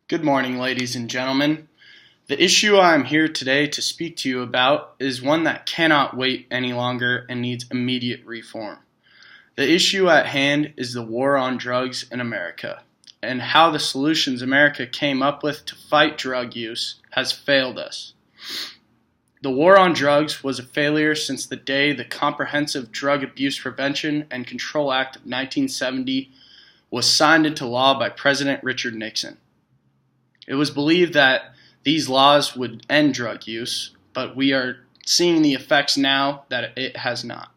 Good morning, ladies and gentlemen. The issue I am here today to speak to you about is one that cannot wait any longer and needs immediate reform. The issue at hand is the war on drugs in America, and how the solutions America came up with to fight drug use has failed us. The war on drugs was a failure since the day the Comprehensive Drug Abuse Prevention and Control Act of 1970 was signed into law by President Richard Nixon. It was believed that these laws would end drug use, but we are seeing the effects now that it has not.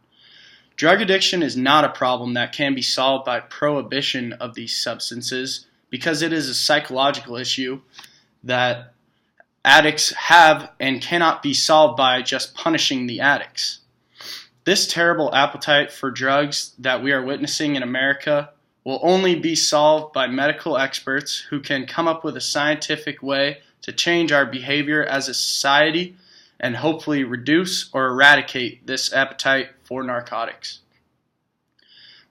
Drug addiction is not a problem that can be solved by prohibition of these substances because it is a psychological issue that addicts have and cannot be solved by just punishing the addicts. This terrible appetite for drugs that we are witnessing in America will only be solved by medical experts who can come up with a scientific way to change our behavior as a society and hopefully reduce or eradicate this appetite for narcotics.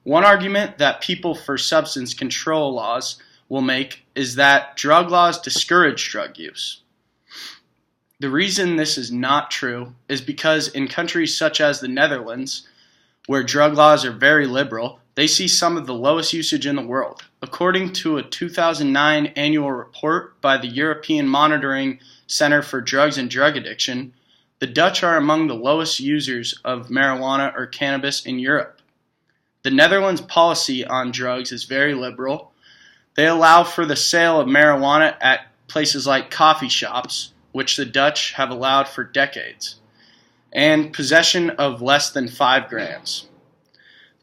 One argument that people for substance control laws will make is that drug laws discourage drug use. The reason this is not true is because in countries such as the Netherlands, where drug laws are very liberal, they see some of the lowest usage in the world. According to a 2009 annual report by the European Monitoring Center for Drugs and Drug Addiction, the Dutch are among the lowest users of marijuana or cannabis in Europe. The Netherlands' policy on drugs is very liberal. They allow for the sale of marijuana at places like coffee shops, which the Dutch have allowed for decades, and possession of less than 5 grams.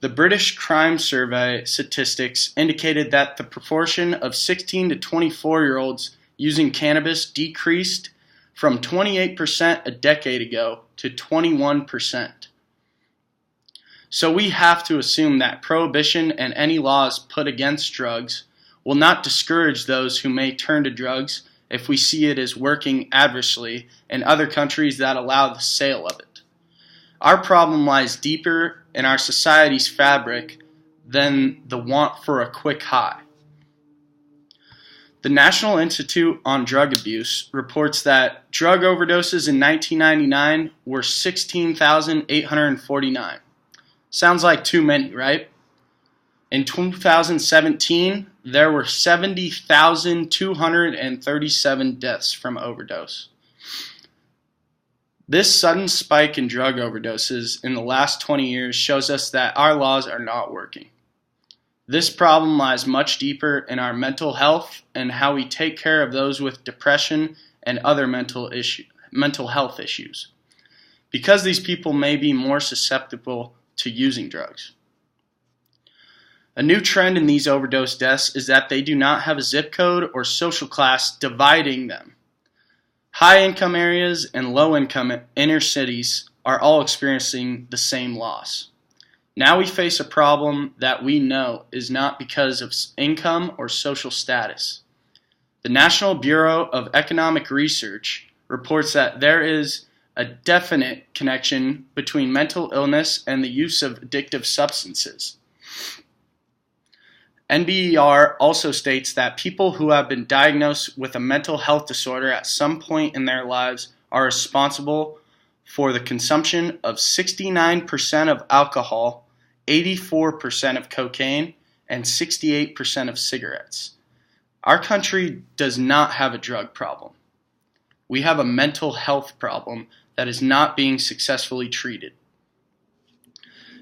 The British Crime Survey statistics indicated that the proportion of 16 to 24-year-olds using cannabis decreased from 28% a decade ago to 21%. So we have to assume that prohibition and any laws put against drugs will not discourage those who may turn to drugs if we see it as working adversely in other countries that allow the sale of it. Our problem lies deeper in our society's fabric than the want for a quick high. The National Institute on Drug Abuse reports that drug overdoses in 1999 were 16,849. Sounds like too many, right? In 2017, there were 70,237 deaths from overdose. This sudden spike in drug overdoses in the last 20 years shows us that our laws are not working. This problem lies much deeper in our mental health and how we take care of those with depression and other mental health issues, because these people may be more susceptible to using drugs. A new trend in these overdose deaths is that they do not have a zip code or social class dividing them. High-income areas and low-income inner cities are all experiencing the same loss. Now we face a problem that we know is not because of income or social status. The National Bureau of Economic Research reports that there is a definite connection between mental illness and the use of addictive substances. NBER also states that people who have been diagnosed with a mental health disorder at some point in their lives are responsible for the consumption of 69% of alcohol, 84% of cocaine, and 68% of cigarettes. Our country does not have a drug problem. We have a mental health problem that is not being successfully treated.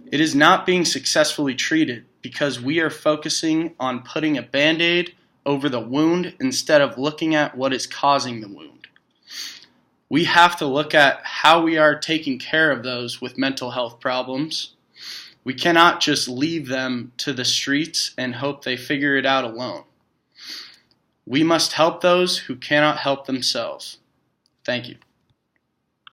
It is not being successfully treated because we are focusing on putting a Band-Aid over the wound instead of looking at what is causing the wound. We have to look at how we are taking care of those with mental health problems. We cannot just leave them to the streets and hope they figure it out alone. We must help those who cannot help themselves. Thank you.